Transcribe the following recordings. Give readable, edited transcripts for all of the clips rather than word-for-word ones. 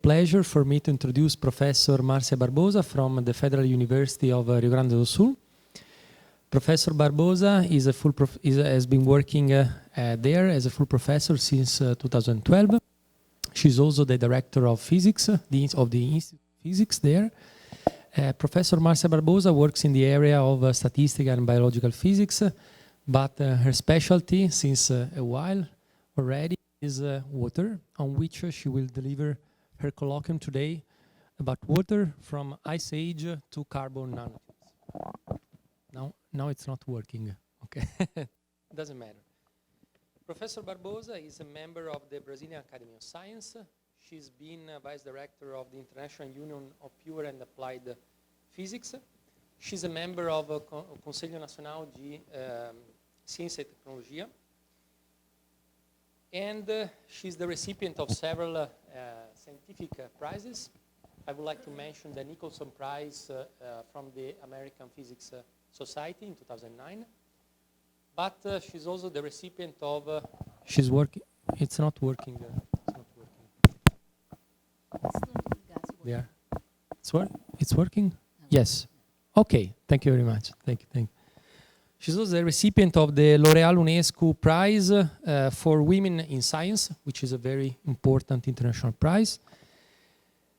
pleasure for me to introduce Professor Marcia Barbosa from the Federal University of Rio Grande do Sul. Professor Barbosa has been working there as a full professor since 2012. She's also the director of physics of the Institute of Physics there. Professor Marcia Barbosa works in the area of statistical and biological physics, but her specialty since a while already is water, on which she will deliver her colloquium today about water from ice age to carbon nanotubes. Now it's not working. Okay, doesn't matter. Professor Barbosa is a member of the Brazilian Academy of Science. She's been vice director of the International Union of Pure and Applied Physics. She's a member of Conselho Nacional de Ciência e Tecnologia. And she's the recipient of several scientific prizes. I would like to mention the Nicholson Prize from the American Physics Society in 2009. But she's also the recipient of... she's working... It's not working. It's not working. Yeah. It's working? Yes. Okay. Thank you very much. Thank you. She's also the recipient of the L'Oréal UNESCO Prize for Women in Science, which is a very important international prize.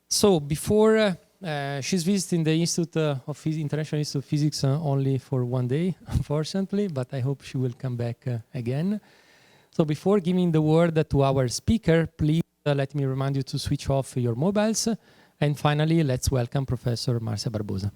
So before she's visiting the International Institute of Physics only for one day, unfortunately, but I hope she will come back again. So before giving the word to our speaker, please let me remind you to switch off your mobiles. And finally, let's welcome Professor Marcia Barbosa.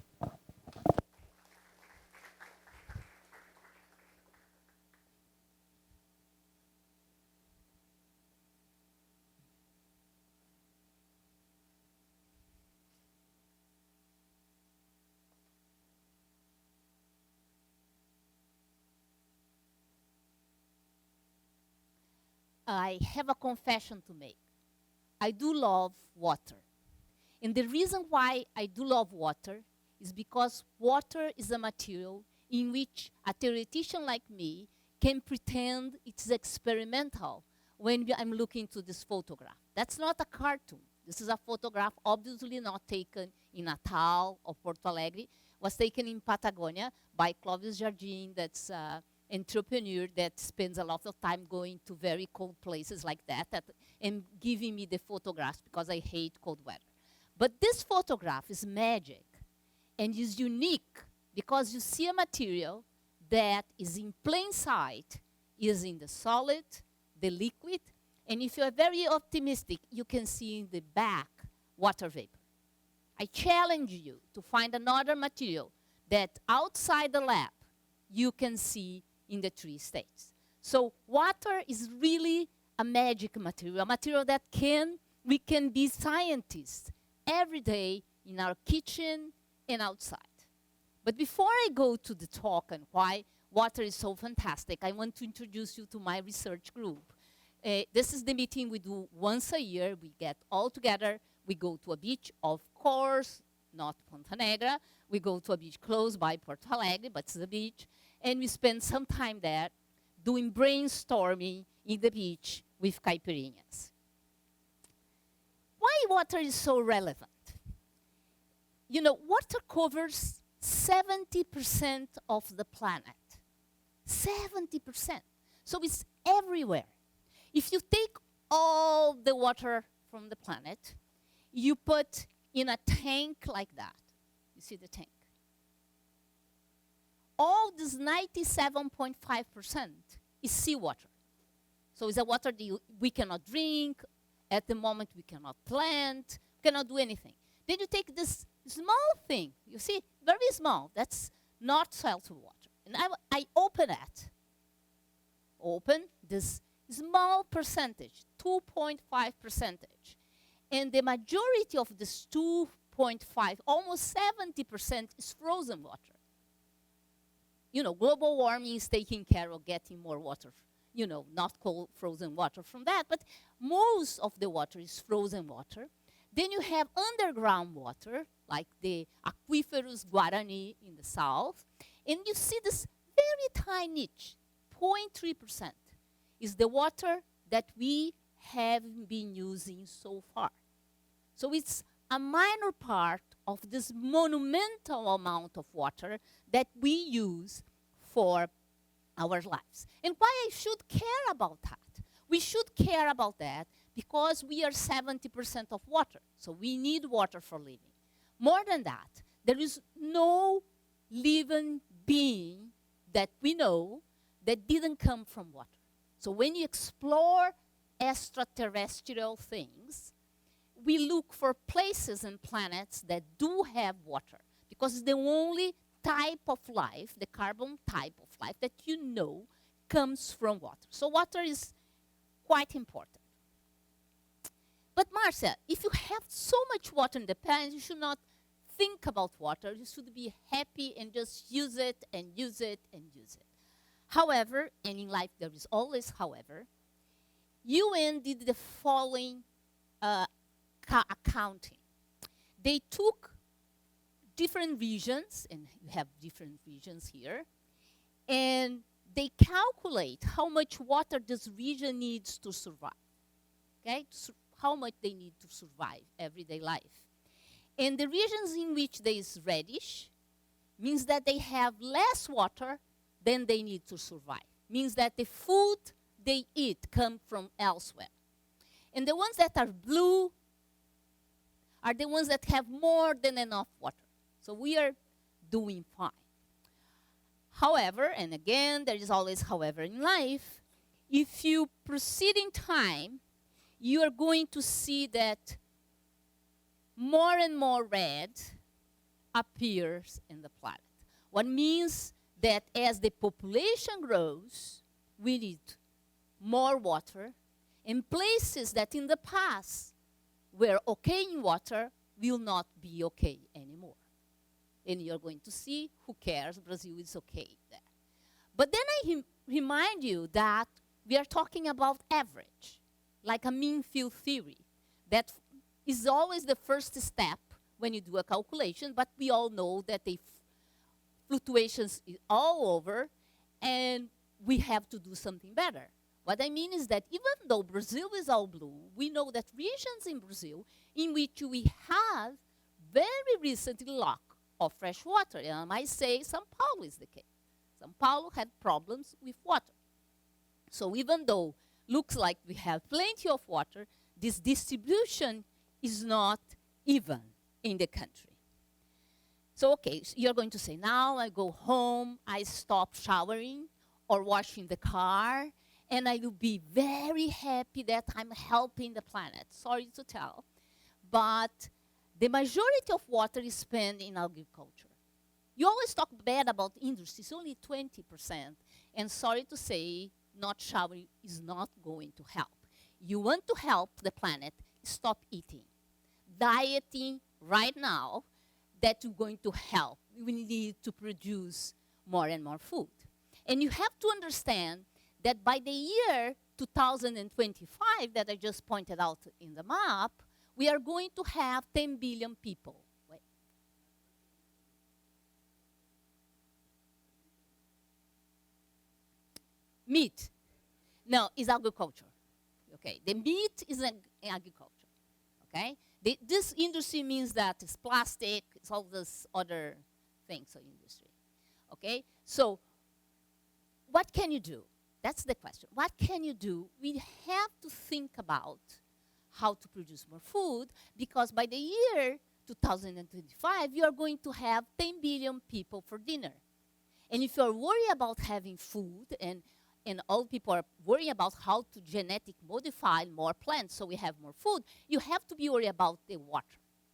I have a confession to make. I do love water. And the reason why I do love water is because water is a material in which a theoretician like me can pretend it's experimental when I'm looking to this photograph. That's not a cartoon. This is a photograph obviously not taken in Natal or Porto Alegre. It was taken in Patagonia by Clovis Jardim, that's entrepreneur that spends a lot of time going to very cold places like that and giving me the photographs because I hate cold weather. But this photograph is magic and is unique because you see a material that is in plain sight, is in the solid, the liquid, and if you are very optimistic, you can see in the back water vapor. I challenge you to find another material that outside the lab you can see in the 3 states. So water is really a magic material, a material that we can be scientists every day in our kitchen and outside. But before I go to the talk and why water is so fantastic, I want to introduce you to my research group. This is the meeting we do once a year. We get all together. We go to a beach, of course, not Ponta Negra. We go to a beach close by Porto Alegre, but it's a beach. And we spend some time there doing brainstorming in the beach with caipirinhas. Why water is so relevant? You know, water covers 70% of the planet. 70%. So it's everywhere. If you take all the water from the planet, you put in a tank like that. You see the tank? All this 97.5% is seawater. So it's a water that we cannot drink. At the moment, we cannot plant, cannot do anything. Then you take this small thing, you see, very small. That's not salty water. And I open it. Open this small percentage, 2.5%. And the majority of this 2.5, almost 70%, is frozen water. You know, global warming is taking care of getting more water, you know, not cold frozen water from that, but most of the water is frozen water. Then you have underground water, like the aquiferous Guarani in the south, and you see this very tiny, 0.3%, is the water that we have been using so far. So it's a minor part of this monumental amount of water that we use for our lives. And why I should care about that? We should care about that because we are 70% of water. So we need water for living. More than that, there is no living being that we know that didn't come from water. So when you explore extraterrestrial things, we look for places and planets that do have water because it's the only type of life, the carbon type of life that you know comes from water. So water is quite important. But Marcia, if you have so much water in the planet, you should not think about water. You should be happy and just use it and use it and use it. However, and in life there is always however, UN did the following accounting. They took different regions, and you have different regions here, and they calculate how much water this region needs to survive, okay? How much they need to survive everyday life. And the regions in which there is reddish means that they have less water than they need to survive. Means that the food they eat come from elsewhere. And the ones that are blue are the ones that have more than enough water. So we are doing fine. However, and again, there is always however in life, if you proceed in time, you are going to see that more and more red appears in the planet. What means that as the population grows, we need more water, and places that in the past were okay in water will not be okay anymore. And you're going to see, who cares, Brazil is okay there. But then I remind you that we are talking about average, like a mean field theory. That is always the first step when you do a calculation, but we all know that the fluctuations is all over, and we have to do something better. What I mean is that even though Brazil is all blue, we know that regions in Brazil in which we have very recently lack of fresh water, and I might say São Paulo is the case. São Paulo had problems with water. So even though looks like we have plenty of water, this distribution is not even in the country. So okay, so you're going to say, now I go home, I stop showering or washing the car, and I will be very happy that I'm helping the planet. Sorry to tell, but the majority of water is spent in agriculture. You always talk bad about industry, it's only 20%. And sorry to say, not showering is not going to help. You want to help the planet, stop eating. Dieting right now, that's going to help. We need to produce more and more food. And you have to understand that by the year 2025, that I just pointed out in the map, we are going to have 10 billion people. Wait. Meat. No, it's agriculture. Okay, the meat is agriculture. Okay, this industry means that it's plastic, it's all this other things of industry. Okay, so what can you do? That's the question. What can you do? We have to think about how to produce more food, because by the year 2025, you are going to have 10 billion people for dinner. And if you're worried about having food, and all people are worried about how to genetic modify more plants so we have more food, you have to be worried about the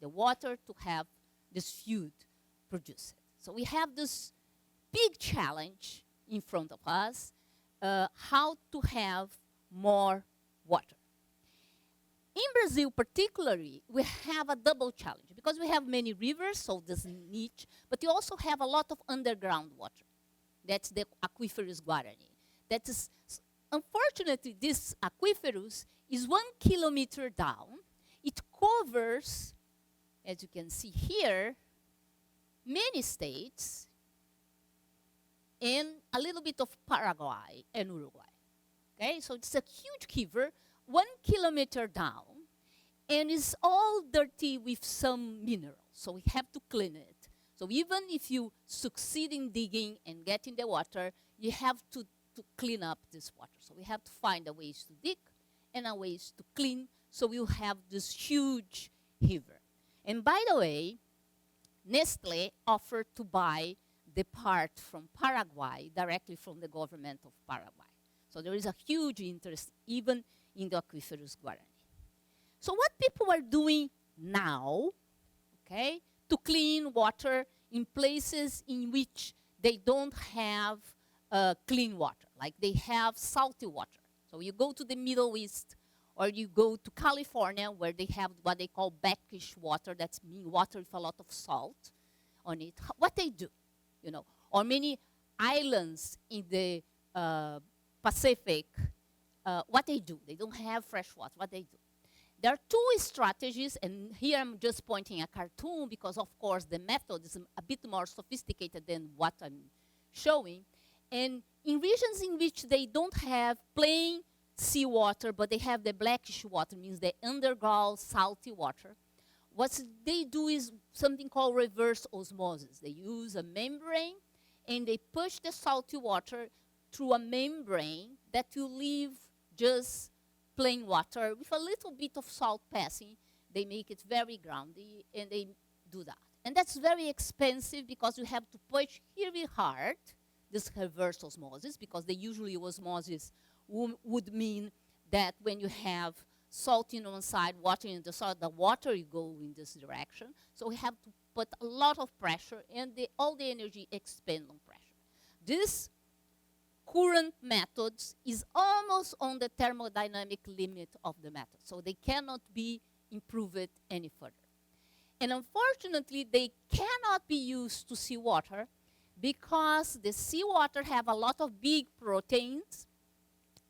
water to have this food produced. So we have this big challenge in front of us, how to have more water. In Brazil particularly, we have a double challenge because we have many rivers, so this niche, but you also have a lot of underground water. That's the aquiferous Guarani. That is, unfortunately, this aquiferous is 1 kilometer down. It covers, as you can see here, many states and a little bit of Paraguay and Uruguay. Okay, so it's a huge river, 1 kilometer down, And it's all dirty with some minerals, so we have to clean it. So even if you succeed in digging and getting the water, you have to clean up this water. So we have to find a ways to dig and a ways to clean, so we'll have this huge river. And by the way, Nestle offered to buy the part from Paraguay directly from the government of Paraguay. So there is a huge interest even in the aquiferous Guarani. So what people are doing now, okay, to clean water in places in which they don't have clean water, like they have salty water. So you go to the Middle East, or you go to California, where they have what they call brackish water. That's mean water with a lot of salt on it. What they do, you know, or many islands in the Pacific, what they do, they don't have fresh water. What they do, there are two strategies, and here I'm just pointing a cartoon because, of course, the method is a bit more sophisticated than what I'm showing. And in regions in which they don't have plain seawater, but they have the brackish water, means the underground salty water, what they do is something called reverse osmosis. They use a membrane, and they push the salty water through a membrane that will leave just plain water with a little bit of salt passing. They make it very groundy, and they do that. And that's very expensive because you have to push really hard this reverse osmosis, because the usually osmosis would mean that when you have salt in one side, water in the side, the water will go in this direction. So we have to put a lot of pressure, and all the energy expend on pressure. This current methods is almost on the thermodynamic limit of the method, so they cannot be improved any further. And unfortunately, they cannot be used to seawater because the seawater have a lot of big proteins,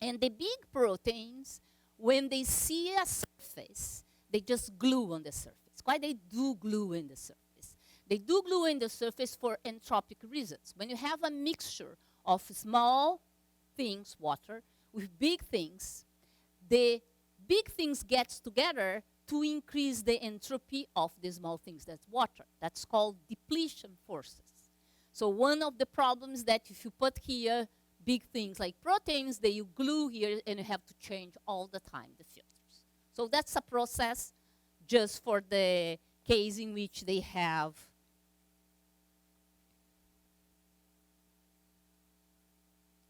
and the big proteins, when they see a surface, they just glue on the surface. Why they do glue in the surface? They do glue in the surface for entropic reasons. When you have a mixture of small things, water, with big things, the big things gets together to increase the entropy of the small things, that's water. That's called depletion forces. So one of the problems that if you put here big things like proteins, they glue here, and you have to change all the time the filters. So that's a process just for the case in which they have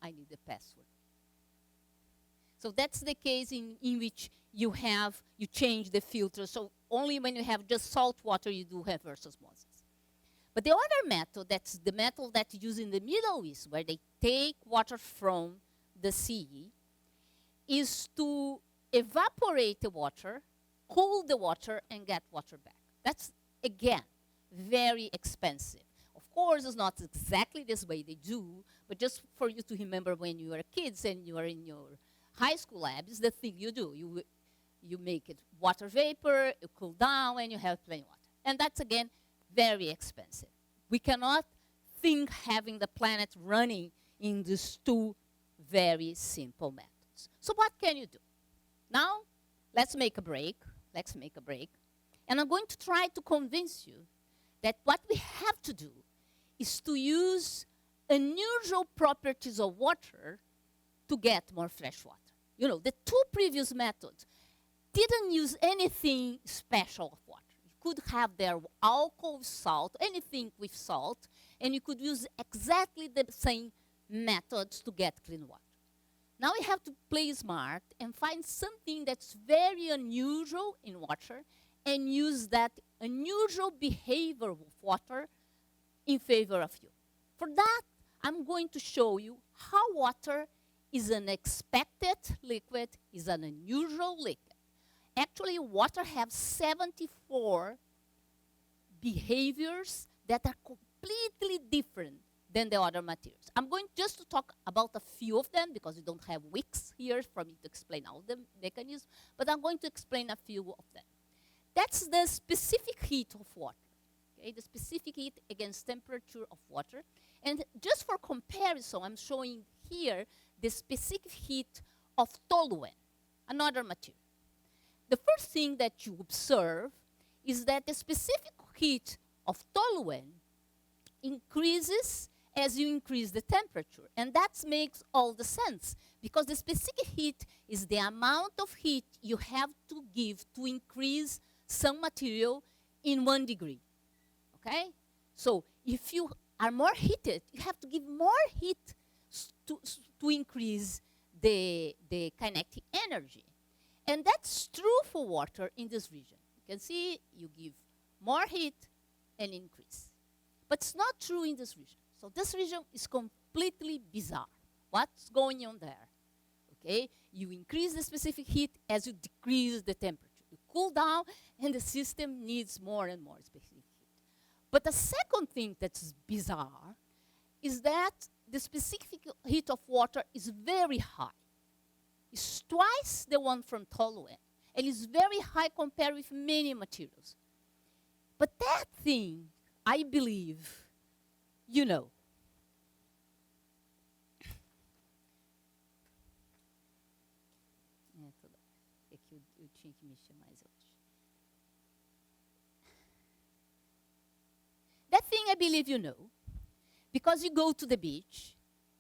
I need the password. So that's the case in which you change the filter. So only when you have just salt water you do reverse osmosis. But the other method, that's the method that's used in the Middle East, where they take water from the sea, is to evaporate the water, cool the water, and get water back. That's, again, very expensive. Of course, it's not exactly this way they do, but just for you to remember when you were kids and you are in your high school labs, the thing you do. You make it water vapor, you cool down, and you have plain water. And that's, again, very expensive. We cannot think having the planet running in these two very simple methods. So what can you do? Now, let's make a break. Let's make a break. And I'm going to try to convince you that what we have to do is to use unusual properties of water to get more fresh water. You know, the two previous methods didn't use anything special of water. You could have their alcohol, salt, anything with salt, and you could use exactly the same methods to get clean water. Now we have to play smart and find something that's very unusual in water and use that unusual behavior of water in favor of you. For that, I'm going to show you how water is an expected liquid, is an unusual liquid. Actually, water has 74 behaviors that are completely different than the other materials. I'm going just to talk about a few of them because we don't have weeks here for me to explain all the mechanisms, but I'm going to explain a few of them. That's the specific heat of water, okay? The specific heat against temperature of water. And just for comparison, I'm showing here the specific heat of toluene, another material. the first thing that you observe is that the specific heat of toluene increases as you increase the temperature. And that makes all the sense, because the specific heat is the amount of heat you have to give to increase some material in 1 degree, okay? So if you are more heated, you have to give more heat to increase the kinetic energy. And that's true for water in this region. You can see you give more heat and increase. But it's not true in this region. So this region is completely bizarre. What's going on there? Okay, you increase the specific heat as you decrease the temperature. You cool down, and the system needs more and more specific heat. But the second thing that's bizarre is that the specific heat of water is very high. It's twice the one from toluene, and it's very high compared with many materials. But that thing, I believe, you know. That thing I believe you know, because you go to the beach,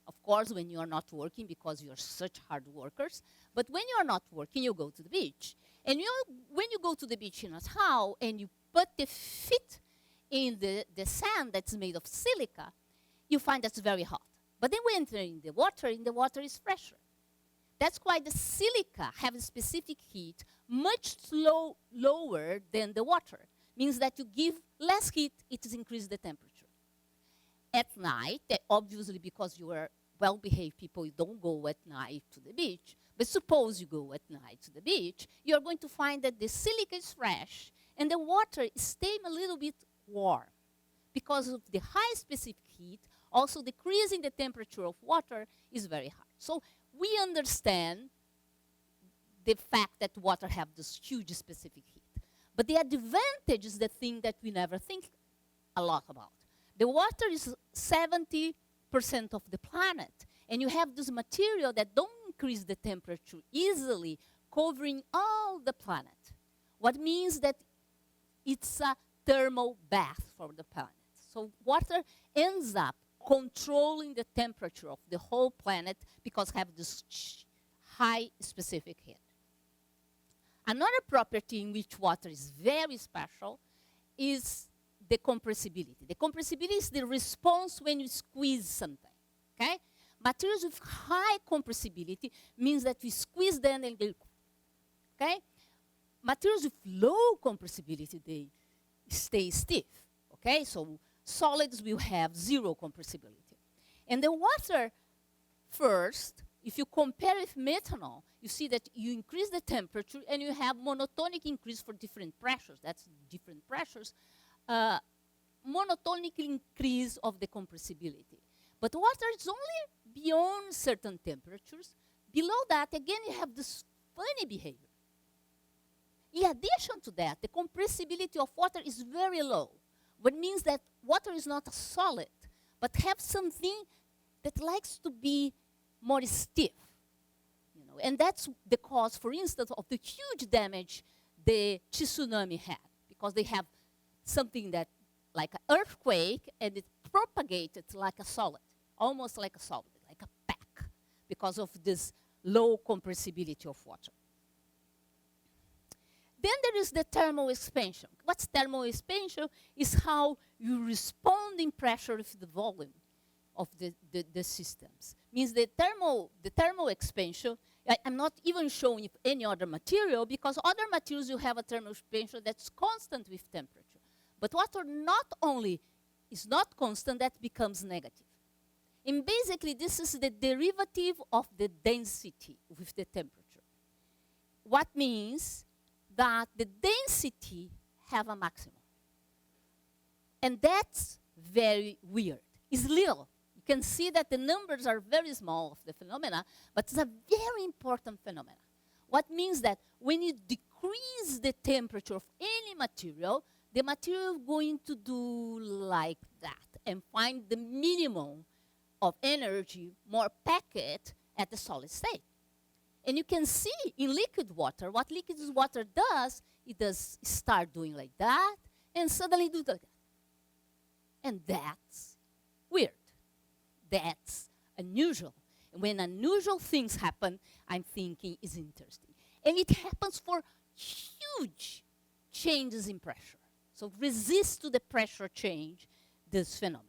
of course when you are not working, because you are such hard workers, but when you are not working, you go to the beach. And when you go to the beach in a towel and you put the feet in the sand that's made of silica, you find that's very hot. But then when you enter in the water is fresher. That's why the silica have a specific heat much lower than the water. Means that you give less heat, it increases the temperature. At night, obviously because you are well-behaved people, you don't go at night to the beach. But suppose you go at night to the beach, you are going to find that the silica is fresh and the water is staying a little bit warm. Because of the high specific heat, also decreasing the temperature of water is very high. So we understand the fact that water have this huge specific heat. But the advantage is the thing that we never think a lot about. The water is 70% of the planet, and you have this material that don't increase the temperature easily, covering all the planet. What means that it's a thermal bath for the planet. So water ends up controlling the temperature of the whole planet because have this high specific heat. Another property in which water is very special is the compressibility. The compressibility is the response when you squeeze something, okay? Materials with high compressibility means that we squeeze them and they, okay? Materials with low compressibility, they stay stiff, okay? So solids will have zero compressibility. And the water, first, if you compare with methanol, you see that you increase the temperature and you have monotonic increase for different pressures. That's different pressures. Monotonic increase of the compressibility. But water is only beyond certain temperatures. Below that, again, you have this funny behavior. In addition to that, the compressibility of water is very low, which means that water is not a solid, but have something that likes to be more stiff. You know, and that's the cause, for instance, of the huge damage the tsunami had, because they have something that like an earthquake, and it propagated like a solid, almost like a solid, like a pack, because of this low compressibility of water. Then there is the thermal expansion. What's thermal expansion is how you respond in pressure with the volume of the systems. Means the thermal expansion, I'm not even showing any other material, because other materials you have a thermal expansion that's constant with temperature. But water not only is not constant, that becomes negative. And basically, this is the derivative of the density with the temperature. What means that the density have a maximum. And that's very weird. It's little. You can see that the numbers are very small of the phenomena, but it's a very important phenomena. What means that when you decrease the temperature of any material, the material is going to do like that and find the minimum of energy more packed at the solid state. And you can see in liquid water, what liquid water does, it does start doing like that, and suddenly do like that. And that's weird. That's unusual. And when unusual things happen, I'm thinking it's interesting. And it happens for huge changes in pressure. So resist to the pressure change, this phenomenon.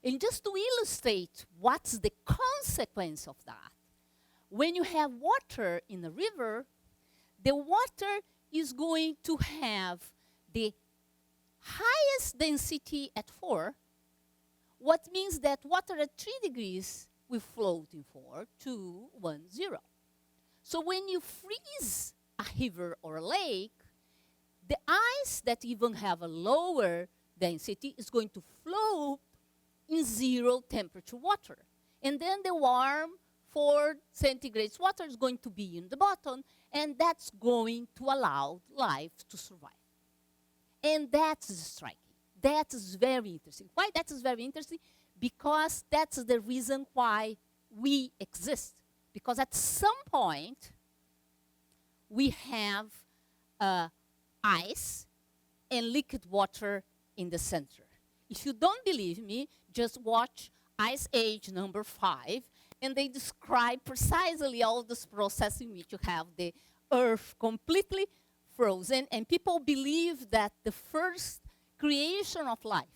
And just to illustrate what's the consequence of that, when you have water in a river, the water is going to have the highest density at 4, what means that water at 3 degrees will float in 4, 2, 1, 0. So when you freeze a river or a lake, the ice that even have a lower density is going to float in 0 temperature water. And then the warm 4 centigrade water is going to be in the bottom, and that's going to allow life to survive. And that's striking. That is very interesting. Why that is very interesting? Because that's the reason why we exist. Because at some point, we have ice and liquid water in the center. If you don't believe me, just watch Ice Age number 5, and they describe precisely all this process in which you have the Earth completely frozen, and people believe that the first creation of life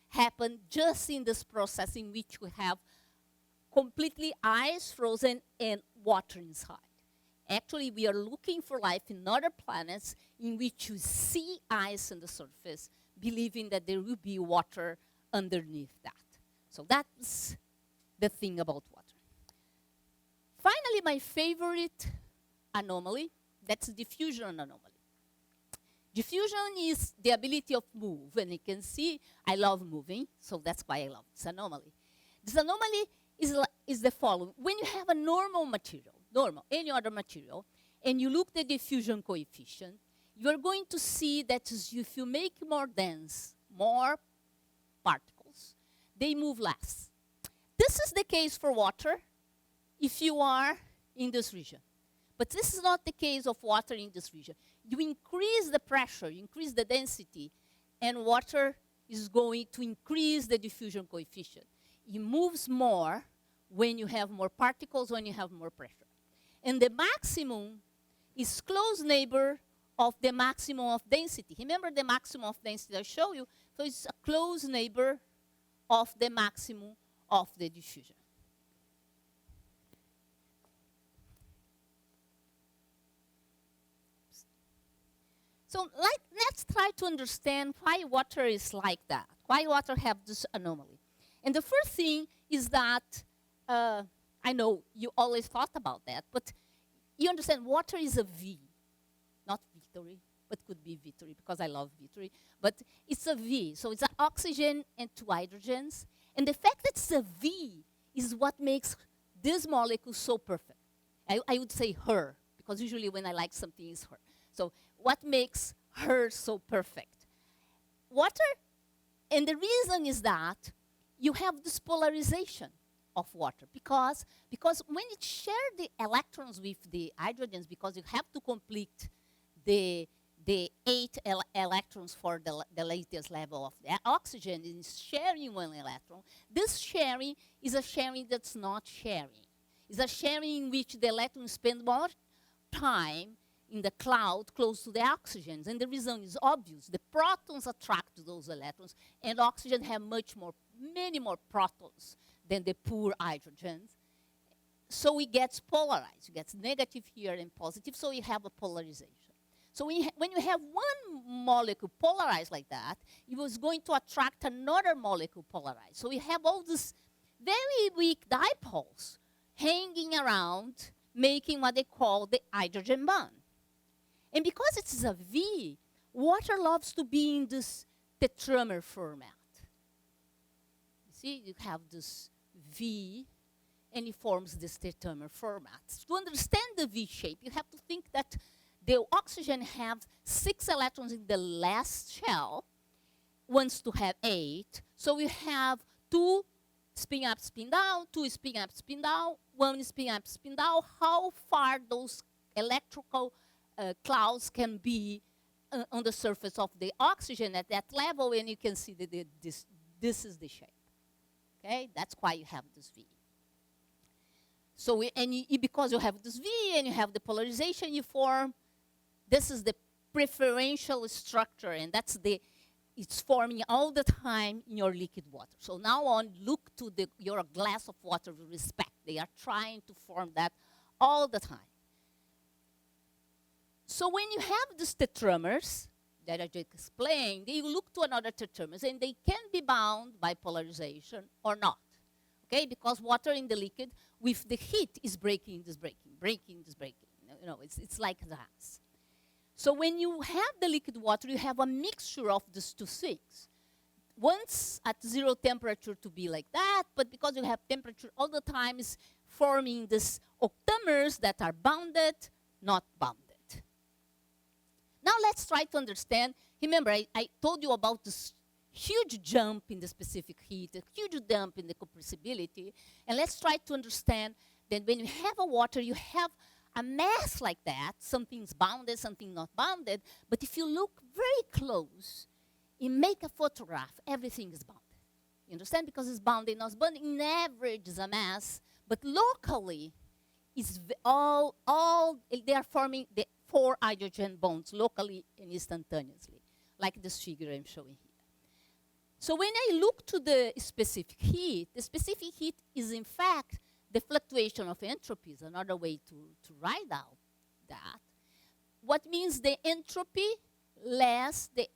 happened just in this process in which we have completely ice frozen and water inside. Actually, we are looking for life in other planets in which you see ice on the surface, believing that there will be water underneath that. So that's the thing about water. Finally, my favorite anomaly, that's diffusion anomaly. Diffusion is the ability of move, and you can see I love moving, so that's why I love this anomaly. This anomaly is the following. When you have a normal material, any other material, and you look at the diffusion coefficient, you're going to see that if you make more dense, more particles, they move less. This is the case for water if you are in this region. But this is not the case of water in this region. You increase the pressure, you increase the density, and water is going to increase the diffusion coefficient. It moves more when you have more particles, when you have more pressure. And the maximum is close neighbor of the maximum of density. Remember the maximum of density I showed you? So it's a close neighbor of the maximum of the diffusion. So let's try to understand why water is like that, why water have this anomaly. And the first thing is that, I know you always thought about that, but you understand water is a V, not victory, but could be victory because I love victory, but it's a V. So it's an oxygen and 2 hydrogens. And the fact that it's a V is what makes this molecule so perfect. I would say her, because usually when I like something, it's her. So what makes her so perfect? Water, and the reason is that you have this polarization of water because when it shares the electrons with the hydrogens, because you have to complete the 8 electrons for the latest level of the oxygen is sharing 1 electron. This sharing is a sharing that's not sharing. It's a sharing in which the electrons spend more time in the cloud close to the oxygens. And the reason is obvious. The protons attract those electrons, and oxygen have many more protons than the poor hydrogens. So it gets polarized. It gets negative here and positive, so you have a polarization. So when you have one molecule polarized like that, it was going to attract another molecule polarized. So we have all these very weak dipoles hanging around, making what they call the hydrogen bond. And because it's a V, water loves to be in this tetramer format. You see, you have this V, and it forms this tetramer format. To understand the V shape, you have to think that the oxygen have 6 electrons in the last shell, wants to have 8. So we have 2 spin up, spin down, 2 spin up, spin down, 1 spin up, spin down, how far those electrical clouds can be on the surface of the oxygen at that level, and you can see that this is the shape. Okay, that's why you have this V. So, because you have this V and you have the polarization you form, this is the preferential structure, and it's forming all the time in your liquid water. So now on, look to your glass of water with respect. They are trying to form that all the time. So when you have these tetramers that I just explained, they look to another tetramers, and they can be bound by polarization or not. Okay, because water in the liquid, with the heat, is breaking this breaking, breaking this breaking. You know, it's like that. So when you have the liquid water, you have a mixture of these two things. Once at 0 temperature to be like that, but because you have temperature all the time, is forming these octamers that are bounded, not bounded. Now let's try to understand. Remember, I told you about this huge jump in the specific heat, a huge jump in the compressibility, and let's try to understand that when you have a water, you have a mass like that, something's bounded, something not bounded, but if you look very close, you make a photograph, everything is bounded. You understand? Because it's bounded, not bounded. In average, is a mass, but locally, it's they are forming the 4 hydrogen bonds locally and instantaneously, like this figure I'm showing here. So when I look to the specific heat is in fact the fluctuation of entropy, is another way to write out that. What means the entropy less the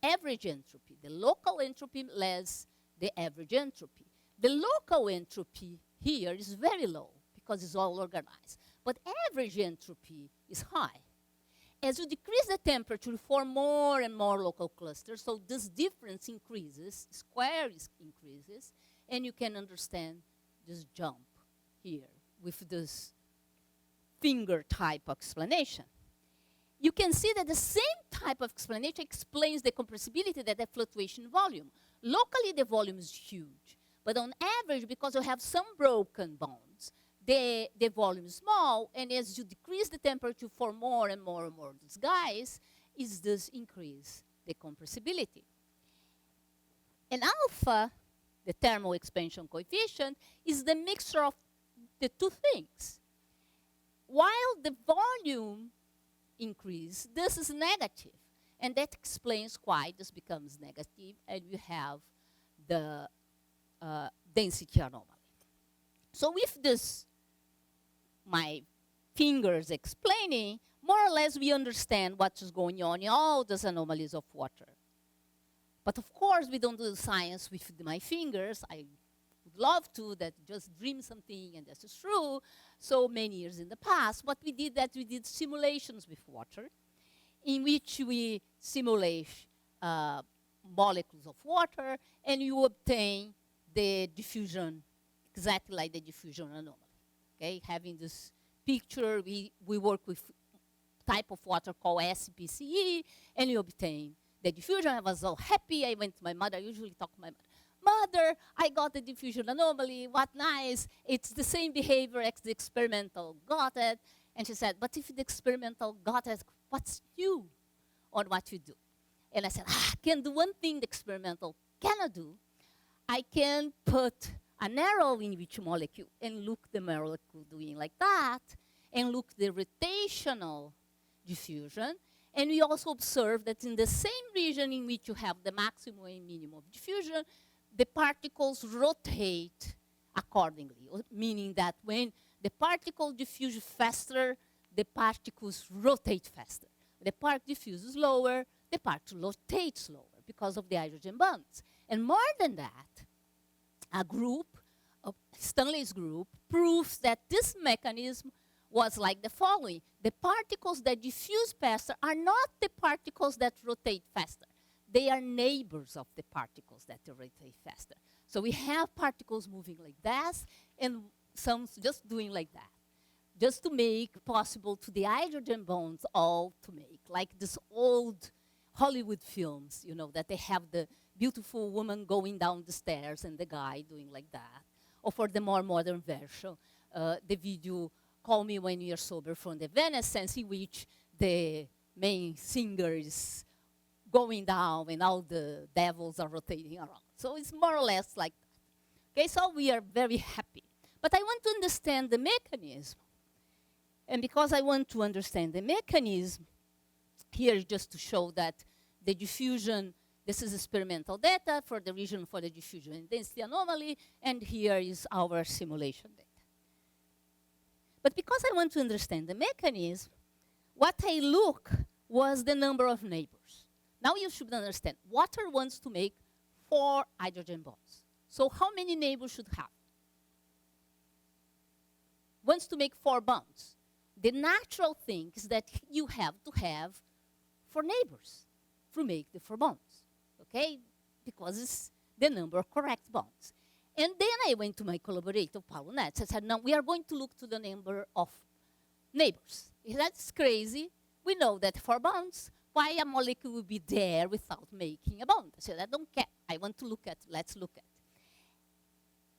average entropy. The local entropy less the average entropy. The local entropy here is very low because it's all organized. But average entropy is high. As you decrease the temperature, you form more and more local clusters. So this difference increases, square increases, and you can understand this jump here with this finger type explanation. You can see that the same type of explanation explains the compressibility, that the fluctuation volume. Locally, the volume is huge. But on average, because you have some broken bonds, the volume is small, and as you decrease the temperature for more and more of these guys, is this increase the compressibility. And alpha, the thermal expansion coefficient, is the mixture of the two things. While the volume increase, this is negative, and that explains why this becomes negative, and you have the density anomaly. So with this, my fingers explaining, more or less we understand what is going on in all these anomalies of water. But of course, we don't do science with my fingers. I would love to, that just dream something and this is true. So many years in the past, what we did simulations with water, in which we simulate molecules of water, and you obtain the diffusion, exactly like the diffusion anomaly. Okay, having this picture, we work with type of water called SPCE, and you obtain the diffusion. I was so happy. I went to my mother. I usually talk to my mother. Mother, I got the diffusion anomaly. What nice. It's the same behavior as the experimental got it. And she said, but if the experimental got it, what's new on what you do? And I said, I can do one thing the experimental cannot do. I can put an arrow in each molecule and look the molecule doing like that, and look the rotational diffusion. And we also observe that in the same region in which you have the maximum and minimum of diffusion, the particles rotate accordingly, meaning that when the particle diffuses faster, the particles rotate faster. The part diffuses slower, the particle rotates slower because of the hydrogen bonds. And more than that, a group, Stanley's group, proves that this mechanism was like the following. The particles that diffuse faster are not the particles that rotate faster. They are neighbors of the particles that rotate faster. So we have particles moving like that, and some just doing like that, just to make possible to the hydrogen bonds all to make, like this old Hollywood films, you know, that they have the beautiful woman going down the stairs and the guy doing like that. or for the more modern version, the video Call Me When You're Sober from the Evanescence, in which the main singer is going down and all the devils are rotating around. So it's more or less like that. Okay, so we are very happy. But I want to understand the mechanism. And because I want to understand the mechanism, here is just to show that the diffusion, this is experimental data for the region for the diffusion and density anomaly, and here is our simulation data. But because I want to understand the mechanism, what I look was the number of neighbors. Now you should understand, water wants to make 4 hydrogen bonds. So how many neighbors should have? Wants to make 4 bonds. The natural thing is that you have to have 4 neighbors to make the 4 bonds, okay? Because it's the number of correct bonds. And then I went to my collaborator, Paulo Netz, and said, now we are going to look to the number of neighbors. That's crazy. We know that 4 bonds, why a molecule will be there without making a bond? I said, I don't care. I want to look at, let's look at.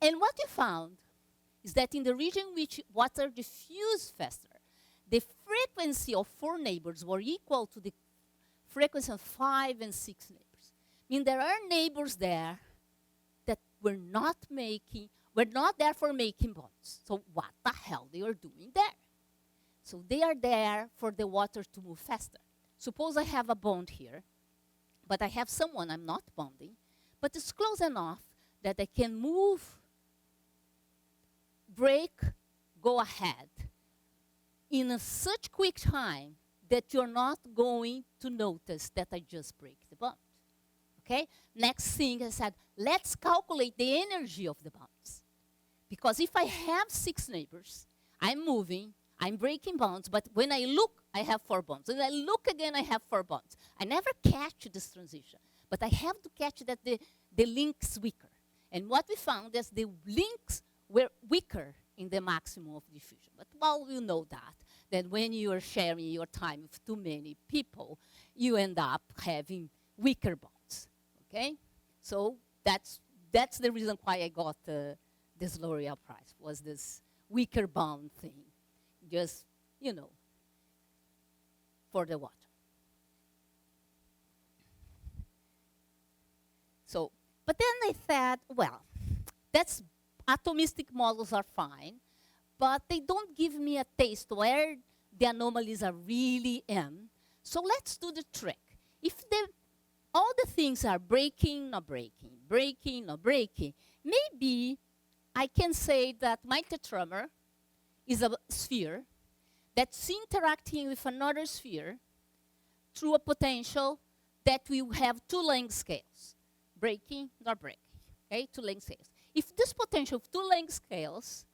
And what we found is that in the region in which water diffused faster, the frequency of 4 neighbors were equal to the frequency of 5 and 6 neighbors. I mean, there are neighbors there that were not there for making bonds. So what the hell they are doing there? So they are there for the water to move faster. Suppose I have a bond here, but I have someone I'm not bonding, but it's close enough that I can move, break, go ahead in such quick time that you're not going to notice that I just break the bond. Okay? Next thing I said, let's calculate the energy of the bonds. Because if I have 6 neighbors, I'm moving, I'm breaking bonds, but when I look, I have 4 bonds. When I look again, I have 4 bonds. I never catch this transition, but I have to catch that the link's weaker. And what we found is the links were weaker in the maximum of diffusion. But well, we know that when you are sharing your time with too many people, you end up having weaker bonds, okay? So that's the reason why I got this L'Oreal Prize, was this weaker bond thing, just, you know, for the water. So, but then I thought, well, that's atomistic models are fine, but they don't give me a taste where the anomalies are really in. So let's do the trick. If all the things are breaking, not breaking, breaking, not breaking, maybe I can say that my tetramer is a sphere that's interacting with another sphere through a potential that will have 2 length scales, breaking, not breaking, okay, 2 length scales. If this potential of 2 length scales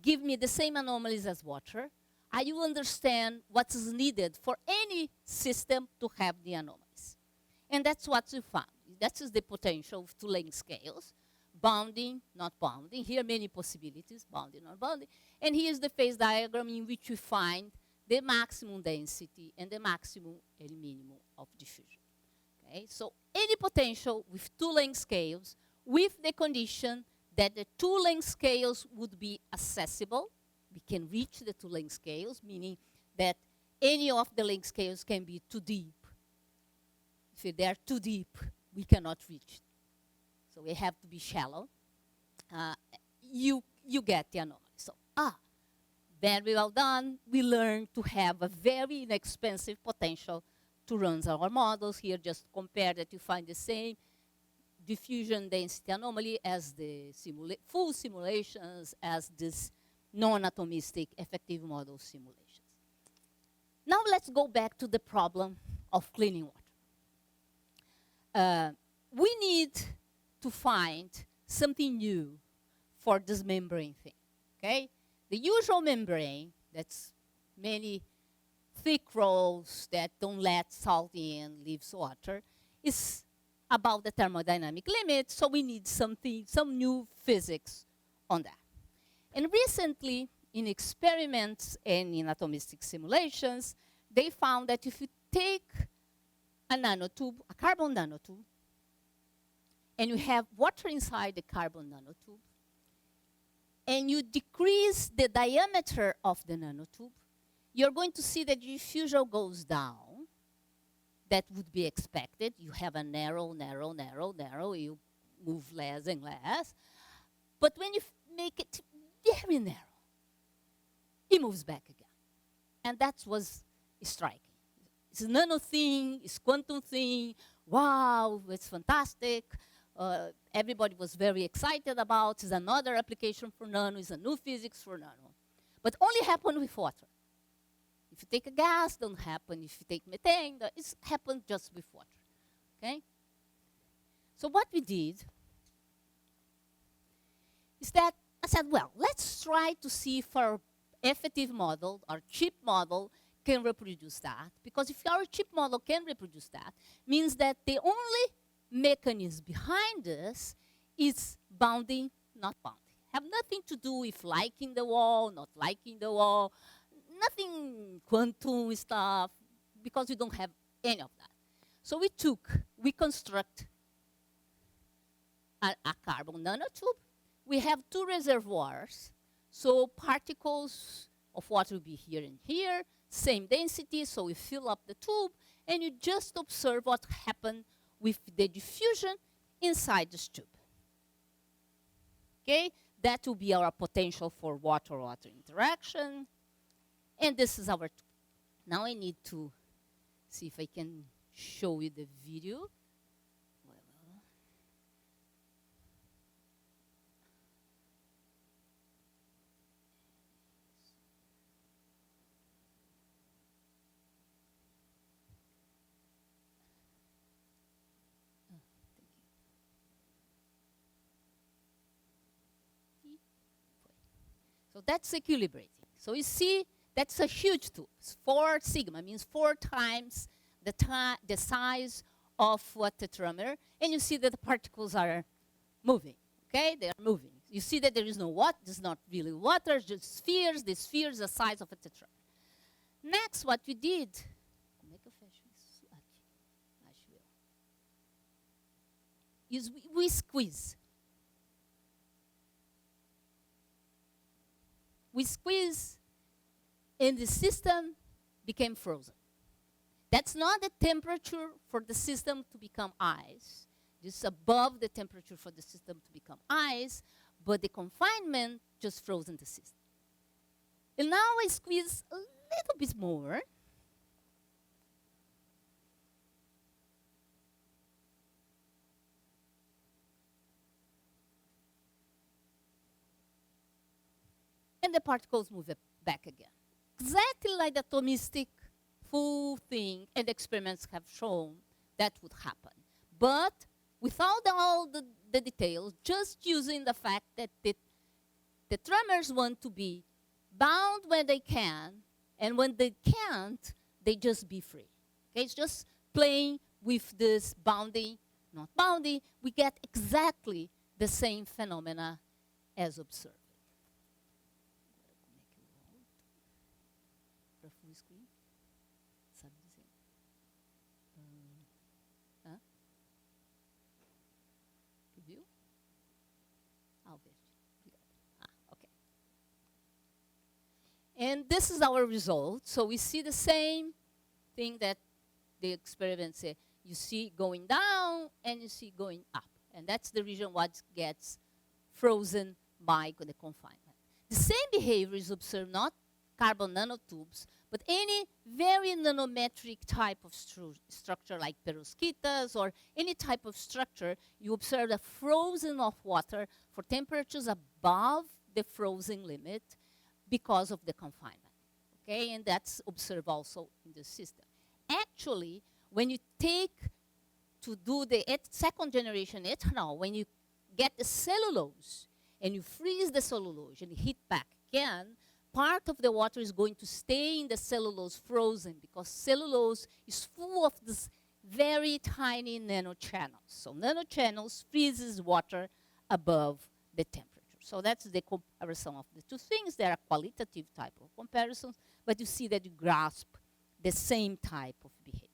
give me the same anomalies as water, I will understand what is needed for any system to have the anomalies. And that's what we found. That is the potential of 2 length scales, bounding, not bounding. Here are many possibilities, bounding, not bounding. And here's the phase diagram in which we find the maximum density and the maximum and minimum of diffusion. Okay? So any potential with 2 length scales with the condition that the 2 length scales would be accessible. We can reach the 2 length scales, meaning that any of the length scales can be too deep. If they're too deep, we cannot reach it. So we have to be shallow. You get the anomaly. So, very well done. We learned to have a very inexpensive potential to run our models. Here, just compare that you find the same diffusion density anomaly as the full simulations, as this non-atomistic effective model simulations. Now let's go back to the problem of cleaning water. We need to find something new for this membrane thing, okay? The usual membrane, that's many thick rolls that don't let salt in, leaves water, is about the thermodynamic limit, so we need something, some new physics on that. And recently, in experiments and in atomistic simulations, they found that if you take a nanotube, a carbon nanotube, and you have water inside the carbon nanotube, and you decrease the diameter of the nanotube, you're going to see that diffusion goes down. That would be expected. You have a narrow, narrow, narrow, narrow. You move less and less. But when you make it very narrow, it moves back again. And that was striking. It's a nano thing, it's quantum thing. Wow, it's fantastic. Everybody was very excited about. It's another application for nano. It's a new physics for nano. But only happened with water. If you take a gas, don't happen. If you take methane, it happens just with water. Okay? So what we did is that I said, well, let's try to see if our effective model, our cheap model, can reproduce that. Because if our cheap model can reproduce that, means that the only mechanism behind this is bounding, not bounding. Have nothing to do with liking the wall, not liking the wall, nothing quantum stuff, because we don't have any of that. So we construct a carbon nanotube. We have two reservoirs, so particles of water will be here and here, same density, so we fill up the tube, and you just observe what happened with the diffusion inside this tube. Okay, that will be our potential for water-water interaction. And this is our tube. Now I need to see if I can show you the video. So that's equilibrating. So you see, that's a huge tube. It's 4 sigma, means 4 times the size of what tetramer. And you see that the particles are moving. Okay, they are moving. You see that there is no water. There's not really water, just spheres. The spheres are the size of a tetramer. Next, what we did, is we squeeze. We squeeze, and the system became frozen. That's not the temperature for the system to become ice. This is above the temperature for the system to become ice, but the confinement just frozen the system. And now I squeeze a little bit more. And the particles move back again. Exactly like the atomistic full thing, and experiments have shown that would happen. But without all the details, just using the fact that the tremors want to be bound when they can, and when they can't, they just be free. Okay? It's just playing with this bounding, not bounding, we get exactly the same phenomena as observed. And this is our result. So we see the same thing that the experiment say. You see going down and you see going up. And that's the region what gets frozen by the confinement. The same behavior is observed not carbon nanotubes, but any very nanometric type of structure like perovskitas or any type of structure, you observe the frozen of water for temperatures above the frozen limit because of the confinement, okay? And that's observed also in the system. Actually, when you take to do the second generation ethanol, when you get the cellulose and you freeze the cellulose and heat back again, part of the water is going to stay in the cellulose frozen because cellulose is full of these very tiny nanochannels. So nanochannels freezes water above the temperature. So that's the comparison of the two things. They are qualitative type of comparisons, but you see that you grasp the same type of behavior.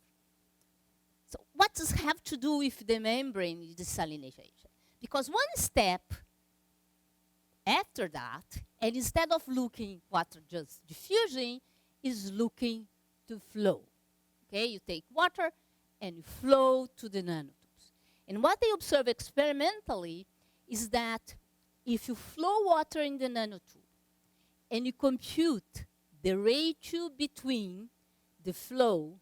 So what does it have to do with the membrane desalination? Because one step after that, and instead of looking water just diffusing, is looking to flow. Okay, you take water and you flow to the nanotubes. And what they observe experimentally is that if you flow water in the nanotube and you compute the ratio between the flow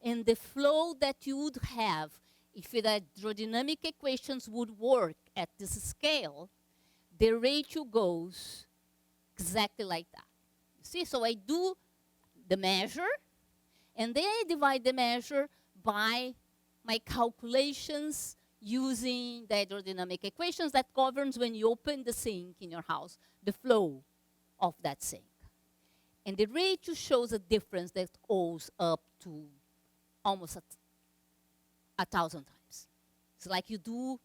and the flow that you would have if the hydrodynamic equations would work at this scale, the ratio goes exactly like that. You see, so I do the measure, and then I divide the measure by my calculations using the hydrodynamic equations that governs when you open the sink in your house, the flow of that sink. And the ratio shows a difference that goes up to almost 1,000 times. It's like you do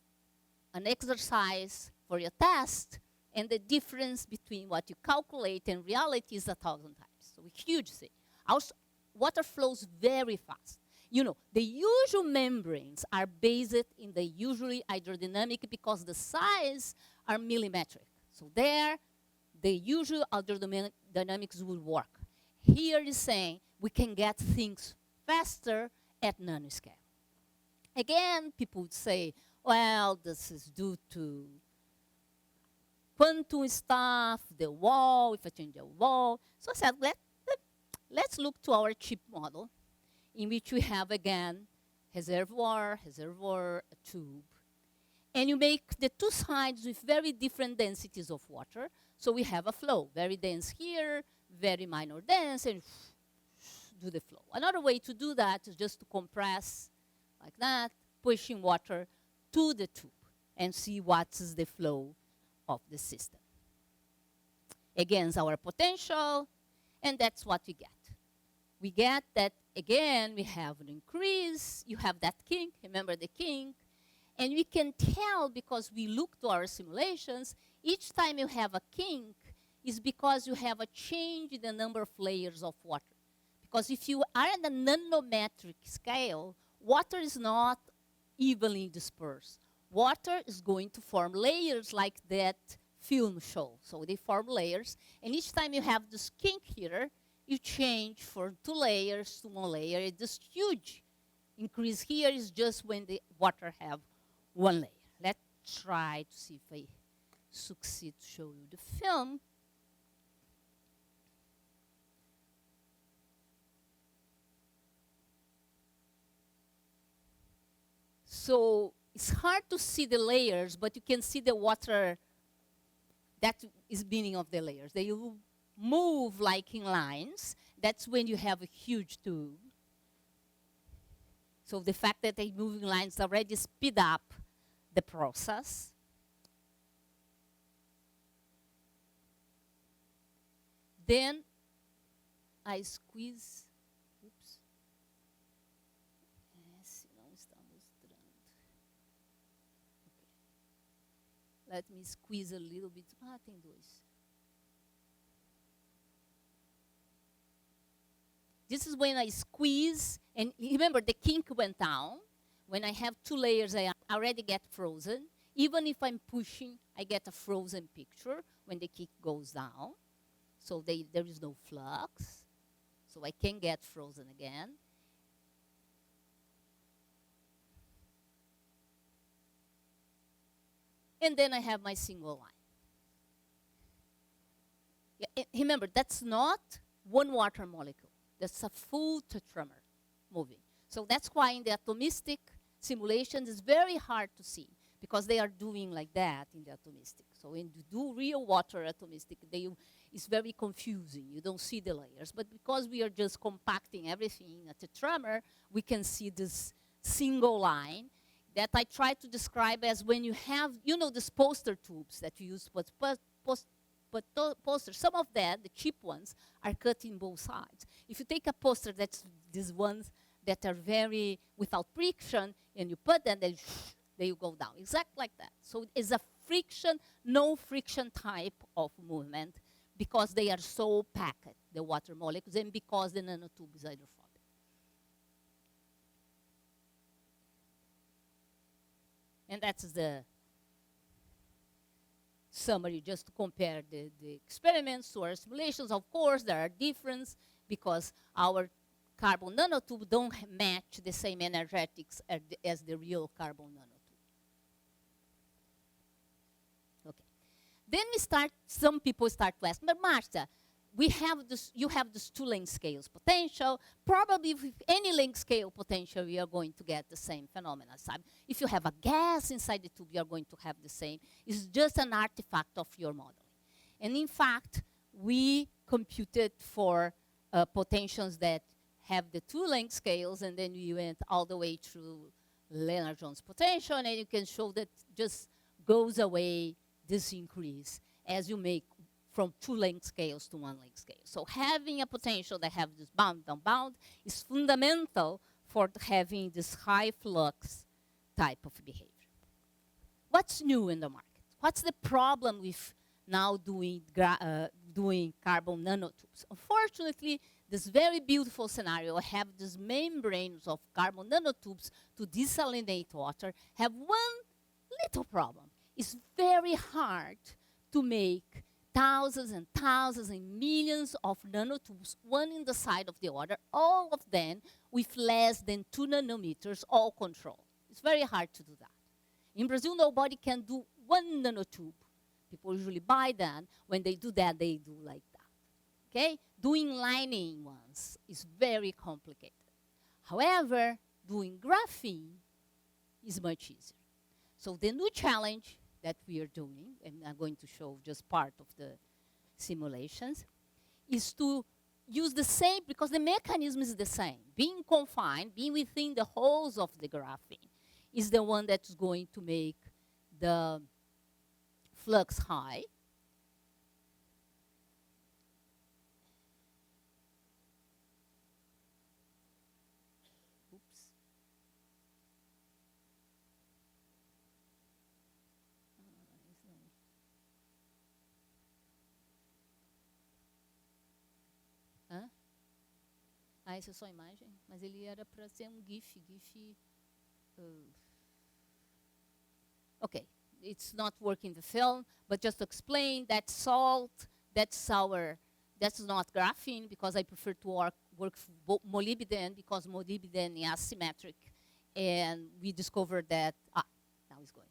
an exercise for your test, and the difference between what you calculate and reality is 1,000 times. So a huge thing. Also, water flows very fast. You know, the usual membranes are based in the usually hydrodynamic because the size are millimetric. So there, the usual hydrodynamics will work. Here is saying we can get things faster at nanoscale. Again, people would say, well, this is due to quantum stuff, the wall, if I change the wall. So I said, let's look to our chip model, in which we have, again, reservoir, a tube. And you make the two sides with very different densities of water. So we have a flow, very dense here, very minor dense, and do the flow. Another way to do that is just to compress like that, pushing water to the tube and see what is the flow of the system. Against our potential, and that's what we get. We get that, again, we have an increase. You have that kink, remember the kink. And we can tell, because we look to our simulations, each time you have a kink is because you have a change in the number of layers of water. Because if you are at a nanometric scale, water is not evenly dispersed. Water is going to form layers like that film show. So they form layers. And each time you have this kink here, you change from 2 layers to 1 layer. This huge increase here is just when the water have 1 layer. Let's try to see if I succeed to show you the film. So it's hard to see the layers, but you can see the water that is beginning of the layers. They move like in lines. That's when you have a huge tube. So the fact that they move in lines already speed up the process. Then I squeeze. Oops. Não está mostrando. Okay. Let me squeeze a little bit. Ah, tem 2. This is when I squeeze, and remember the kink went down. When I have 2 layers, I already get frozen. Even if I'm pushing, I get a frozen picture when the kink goes down. So there is no flux. So I can get frozen again. And then I have my single line. Yeah, remember, that's not one water molecule. That's a full tetramer moving. So that's why in the atomistic simulations it's very hard to see, because they are doing like that in the atomistic. So when you do real water atomistic, it's very confusing. You don't see the layers. But because we are just compacting everything in a tetramer, we can see this single line that I try to describe as when you have, you know, these poster tubes that you use to put posters. Some of them, the cheap ones, are cut in both sides. If you take a poster that's these ones that are very without friction, and you put them, they go down. Exactly like that. So it's a friction, no friction type of movement, because they are so packed, the water molecules, and because the nanotube is hydrophobic. And that's the... summary just to compare the experiments to our simulations. Of course, there are differences because our carbon nanotube don't match the same energetics as the real carbon nanotube. Okay. Then some people start to ask, but Marcia, you have this two length scales potential. Probably with any length scale potential, we are going to get the same phenomena. If you have a gas inside the tube, you are going to have the same. It's just an artifact of your modeling. And in fact, we computed for potentials that have the two length scales, and then we went all the way through Lennard-Jones potential, and you can show that just goes away this increase as you make from two length scales to one length scale. So having a potential that have this bound is fundamental for having this high flux type of behavior. What's new in the market? What's the problem with now doing carbon nanotubes? Unfortunately, this very beautiful scenario have these membranes of carbon nanotubes to desalinate water have one little problem. It's very hard to make thousands and thousands and millions of nanotubes, one in the side of the other, all of them with less than 2 nanometers, all controlled. It's very hard to do that. In Brazil, nobody can do 1 nanotube. People usually buy them. When they do that, they do like that. Okay? Doing lining ones is very complicated. However, doing graphene is much easier. So the new challenge that we are doing, and I'm going to show just part of the simulations, is to use the same, because the mechanism is the same. Being confined, being within the holes of the graphene, is the one that's going to make the flux high. Essa é só a imagem, mas ele era para ser GIF. Okay, it's not working the film, but just to explain that salt, that's not graphene, because I prefer to work molybdenum, because molybdenum is asymmetric, and we discovered that, now it's going.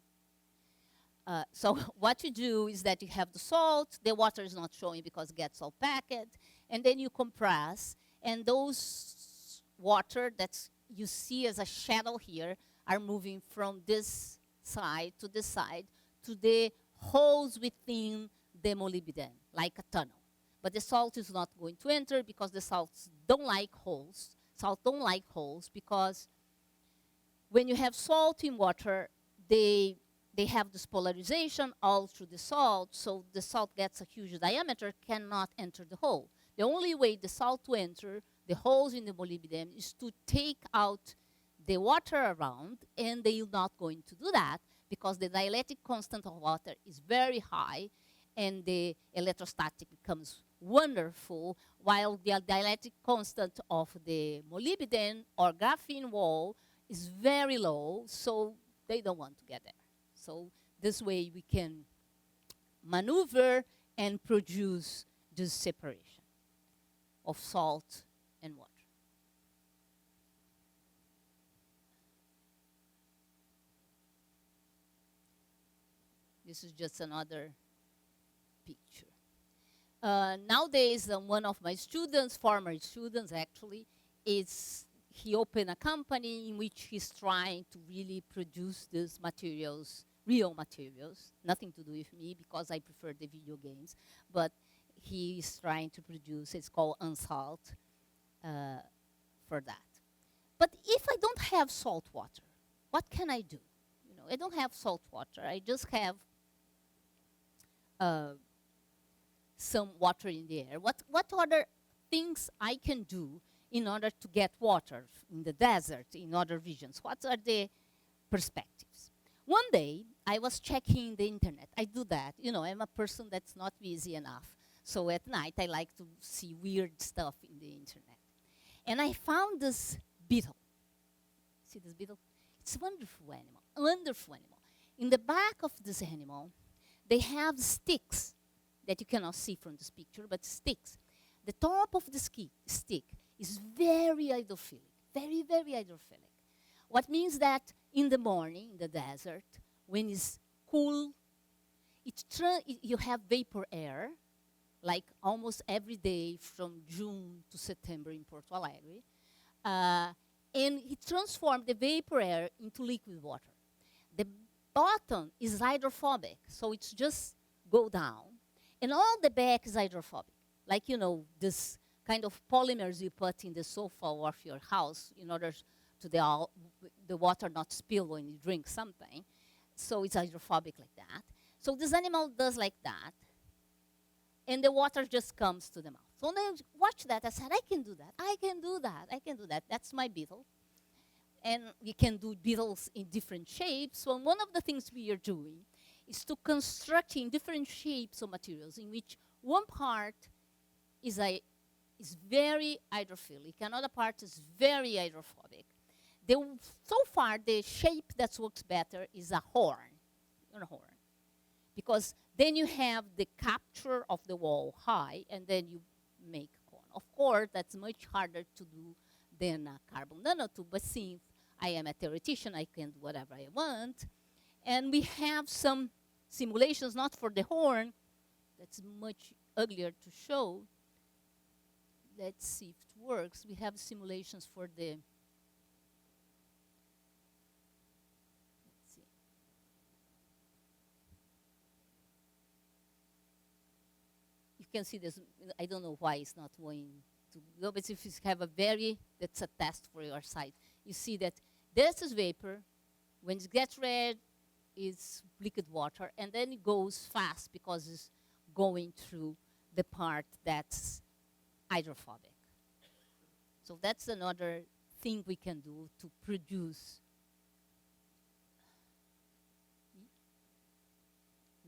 So what you do is that you have the salt, the water is not showing because it gets all packed, and then you compress, and those water that you see as a shadow here are moving from this side to the holes within the molybdenum, like a tunnel. But the salt is not going to enter because the salts don't like holes. Salt don't like holes because when you have salt in water, they have this polarization all through the salt, so the salt gets a huge diameter, cannot enter the hole. The only way the salt to enter the holes in the molybdenum is to take out the water around, and they are not going to do that because the dielectric constant of water is very high, and the electrostatic becomes wonderful, while the dielectric constant of the molybdenum or graphene wall is very low, so they don't want to get there. So this way we can maneuver and produce this separation of salt and water. This is just another picture. Nowadays, one of my students, former students actually, he opened a company in which he's trying to really produce these materials, real materials, nothing to do with me because I prefer the video games, but he is trying to produce, it's called Unsalt, for that. But if I don't have salt water, what can I do? You know, I don't have salt water. I just have some water in the air. What other things I can do in order to get water in the desert, in other regions? What are the perspectives? One day, I was checking the internet. I do that. You know, I'm a person that's not busy enough. So at night, I like to see weird stuff in the internet. And I found this beetle. See this beetle? It's a wonderful animal, wonderful animal. In the back of this animal, they have sticks that you cannot see from this picture, but sticks. The top of the stick is very hydrophilic, very, very hydrophilic. What means that in the morning, in the desert, when it's cool, you have vapor air, like almost every day from June to September in Porto Alegre. And it transforms the vapor air into liquid water. The bottom is hydrophobic, so it's just go down. And all the back is hydrophobic. Like, you know, this kind of polymers you put in the sofa of your house in order to the water not spill when you drink something. So it's hydrophobic like that. So this animal does like that. And the water just comes to the mouth. So when I watched that, I said, I can do that. I can do that. I can do that. That's my beetle. And we can do beetles in different shapes. So one of the things we are doing is to constructing different shapes of materials in which one part is very hydrophilic, another part is very hydrophobic. So far, the shape that works better is a horn. Because then you have the capture of the wall high, and then you make a cone. Of course, that's much harder to do than a carbon nanotube, but since I am a theoretician, I can do whatever I want. And we have some simulations, not for the horn, that's much uglier to show. Let's see if it works. We have simulations for the, let's see. You can see this, I don't know why it's not going to go, but if you have that's a test for your site. You see that this is vapor. When it gets red, it's liquid water, and then it goes fast because it's going through the part that's hydrophobic. So that's another thing we can do to produce.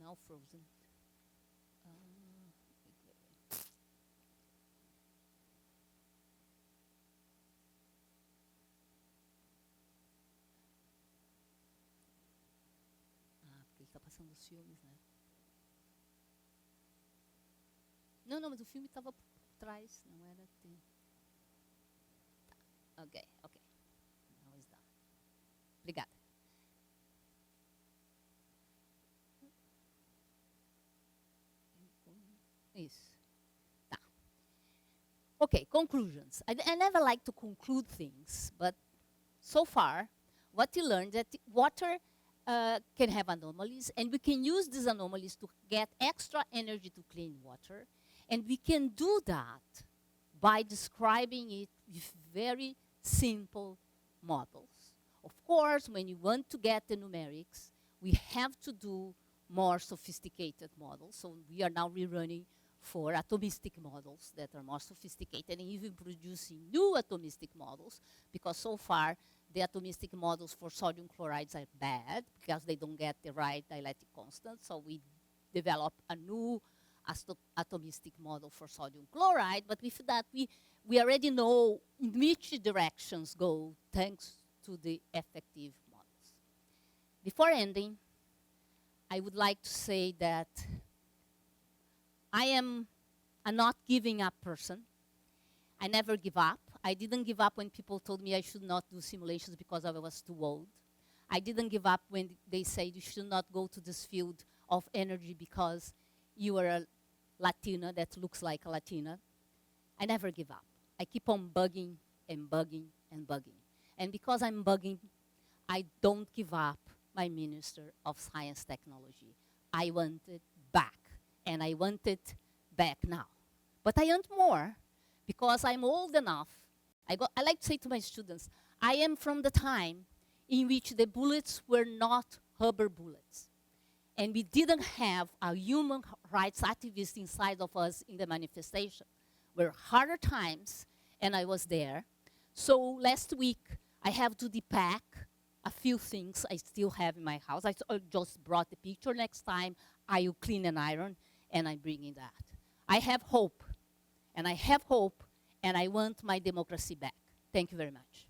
Now frozen. Porque ele está passando os filmes, né? Não, mas o filme estava por trás, não era tempo. Tá. Ok. Now it's done. Obrigada. Isso. Tá. Okay, conclusions. I never like to conclude things, but so far, what you learned that water can have anomalies, and we can use these anomalies to get extra energy to clean water. And we can do that by describing it with very simple models. Of course, when you want to get the numerics, we have to do more sophisticated models. So we are now rerunning for atomistic models that are more sophisticated, and even producing new atomistic models, because so far the atomistic models for sodium chlorides are bad because they don't get the right dielectric constant. So we develop a new atomistic model for sodium chloride, but with that we already know in which directions go thanks to the effective models. Before ending, I would like to say that I am a not giving up person. I never give up. I didn't give up when people told me I should not do simulations because I was too old. I didn't give up when they said you should not go to this field of energy because you are a Latina that looks like a Latina. I never give up. I keep on bugging and bugging and bugging. And because I'm bugging, I don't give up my Minister of Science Technology. I want it back, and I want it back now. But I want more, because I'm old enough. I like to say to my students, I am from the time in which the bullets were not rubber bullets. And we didn't have a human rights activist inside of us in the manifestation. Were harder times, and I was there. So last week, I have to depack a few things I still have in my house. I just brought the picture. Next time, I will clean and iron, and I'm bringing that. I have hope, and I want my democracy back. Thank you very much.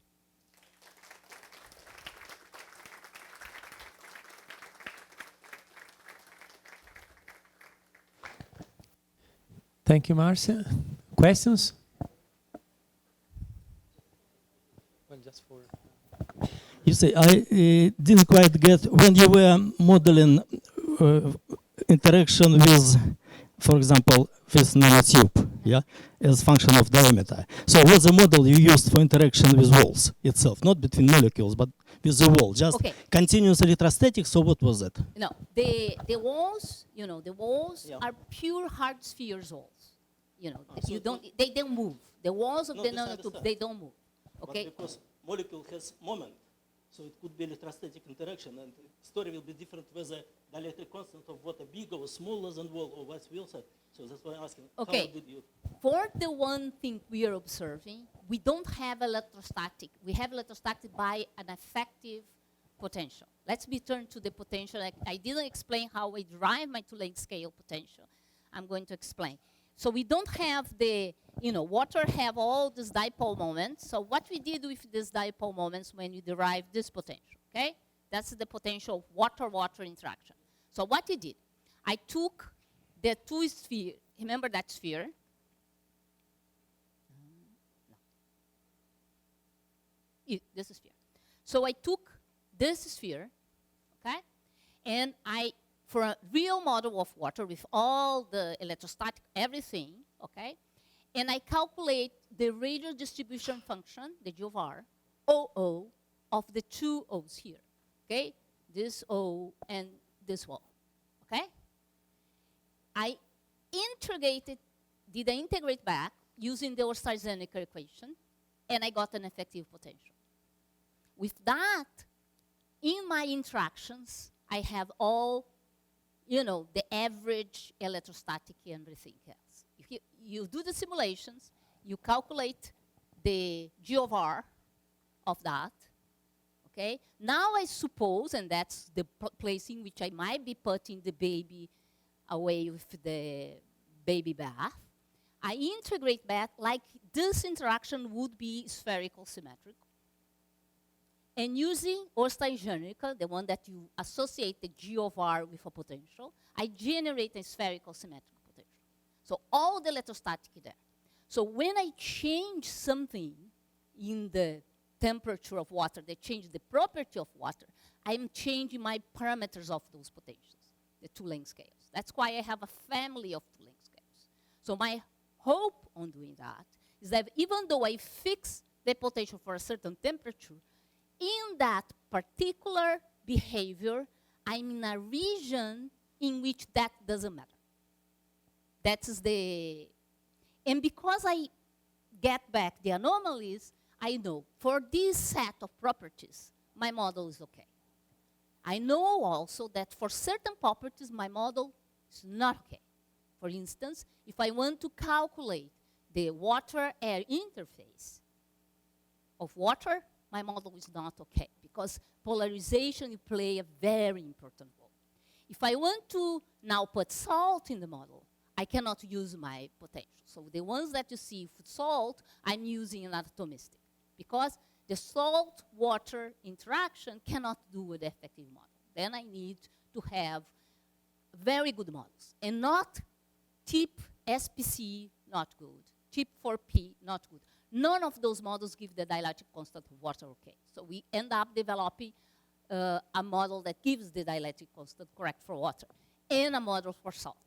Thank you, Marcia. Questions? Well, just for You see, I didn't quite get when you were modeling interaction with, for example, with nanotube, yeah, as function of diameter. So what's the model you used for interaction with walls itself, not between molecules, but with the wall, just continuous electrostatic? So what was it? No, the walls, you know, the walls are pure hard spheres walls. You know, they don't move. The walls of the nanotube, they don't move. Okay. But because molecule has moment. So it could be electrostatic interaction, and the story will be different whether dielectric constant of water bigger or smaller than wall or vice versa. So that's why I'm asking, okay. How did you? For the one thing we are observing, we don't have electrostatic. We have electrostatic by an effective potential. Let's return to the potential. I didn't explain how I derive my two-length scale potential. I'm going to explain. So we don't have the, you know, water have all these dipole moments. So what we did with these dipole moments when you derive this potential, okay? That's the potential of water-water interaction. So what we did, I took the two spheres, remember that sphere? This sphere. So I took this sphere, okay? And for a real model of water with all the electrostatic, everything, okay? And I calculate the radial distribution function, the G of R, OO, of the two O's here, okay? This O and this O, okay? I did I integrate back using the Orszag-Zenica equation, and I got an effective potential. With that, in my interactions, I have all, you know, the average electrostatic and everything else. If you do the simulations, you calculate the G of R of that, okay? Now I suppose, and that's the place in which I might be putting the baby away with the baby bath, I integrate back like this interaction would be spherical symmetric. And using Orszag-Zenica, the one that you associate the G of R with a potential, I generate a spherical symmetric potential. So all the electrostatic there. So when I change something in the temperature of water, that change the property of water, I'm changing my parameters of those potentials, the two-length scales. That's why I have a family of two-length scales. So my hope on doing that is that even though I fix the potential for a certain temperature, in that particular behavior, I'm in a region in which that doesn't matter. That's and because I get back the anomalies, I know for this set of properties, my model is okay. I know also that for certain properties, my model is not okay. For instance, if I want to calculate the water-air interface of water, my model is not okay, because polarization will play a very important role. If I want to now put salt in the model, I cannot use my potential. So the ones that you see with salt, I'm using an atomistic, because the salt-water interaction cannot do with the effective model. Then I need to have very good models, and not tip SPC, not good, tip 4P, not good. None of those models give the dielectric constant of water okay. So we end up developing a model that gives the dielectric constant correct for water, and a model for salt.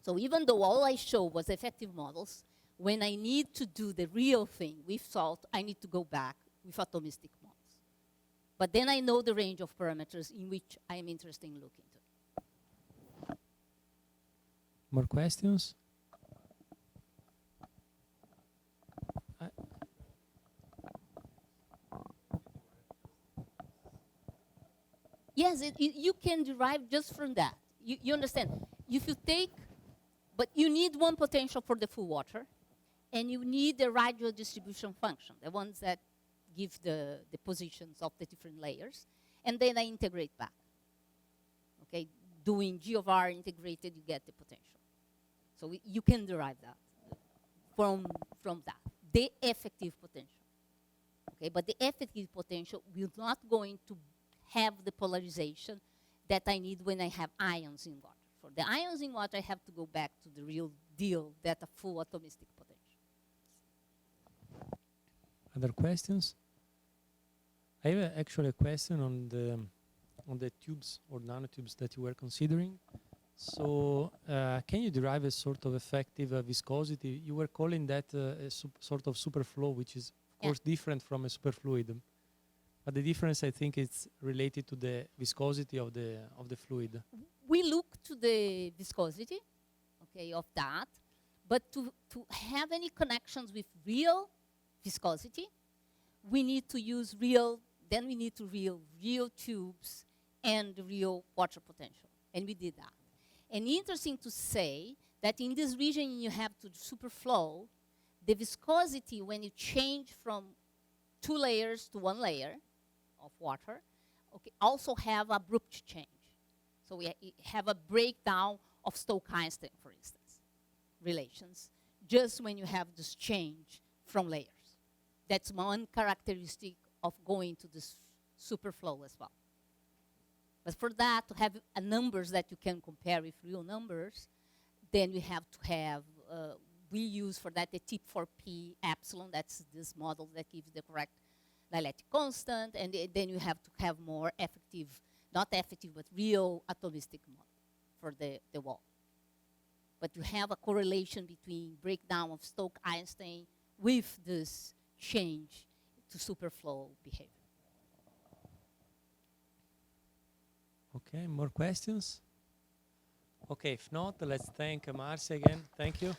So even though all I showed was effective models, when I need to do the real thing with salt, I need to go back with atomistic models. But then I know the range of parameters in which I am interested in looking to. More questions? Yes, you can derive just from that. You understand? If you take, but you need one potential for the full water, and you need the radial distribution function, the ones that give the positions of the different layers, and then I integrate back. Okay, doing G of R integrated, you get the potential. So you can derive that from that, the effective potential. Okay, but the effective potential will not going to have the polarization that I need when I have ions in water. For the ions in water, I have to go back to the real deal that a full atomistic potential. Other questions? I have actually a question on the tubes or nanotubes that you were considering. So can you derive a sort of effective viscosity? You were calling that a sort of superflow, which is of course different from a superfluid. But the difference, I think, is related to the viscosity of the fluid. We look to the viscosity, okay, of that, but to have any connections with real viscosity, we need to use real tubes and real water potential, and we did that. And interesting to say that in this region you have to superflow, the viscosity when you change from 2 layers to 1 layer of water, okay, also have abrupt change. So we have a breakdown of Stokes-Einstein, for instance, relations, just when you have this change from layers. That's one characteristic of going to this superflow as well. But for that, to have numbers that you can compare with real numbers, then we have to have, we use for that the tip4p epsilon, that's this model that gives the correct dielectric constant, and then you have to have more effective, not effective, but real atomistic model for the wall. But you have a correlation between breakdown of Stokes-Einstein with this change to superflow behavior. Okay, more questions? Okay, if not, let's thank Marcia again. Thank you.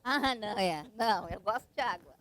Ah, não, não, eu gosto de água.